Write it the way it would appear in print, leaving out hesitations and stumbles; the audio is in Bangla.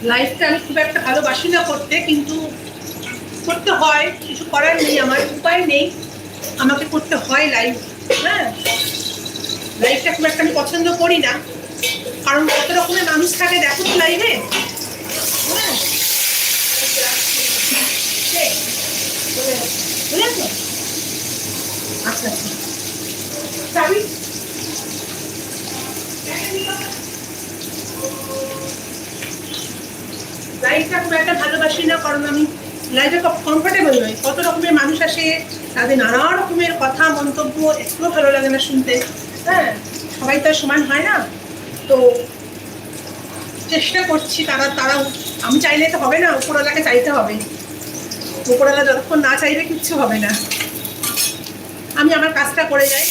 লাইফটা আমি খুব একটা ভালোবাসি না করতে, কিন্তু করতে হয়, কিছু করার নেই, আমার উপায় নেই, আমাকে করতে হয় লাইফ। হ্যাঁ, লাইফটা খুব একটা আমি পছন্দ করি না, কারণ কত রকমের মানুষ থাকে দেখো তো লাইফে। হ্যাঁ, বুঝেছো? আচ্ছা আচ্ছা, চাবি লাইফটা খুব একটা ভালোবাসি না, কারণ আমি লাইফে কমফোর্টেবল নই। কত রকমের মানুষ আসে, তাদের নানা রকমের কথা মন্তব্য, একটু ভালো লাগে না শুনতে। হ্যাঁ, সবাই তো আর সমান হয় না। তো চেষ্টা করছি, তারাও, আমি চাইলে তো হবে না, উপরওয়ালাকে চাইতে হবে। উপরওয়ালা যতক্ষণ না চাইবে কিচ্ছু হবে না। আমি আমার কাজটা করে যাই।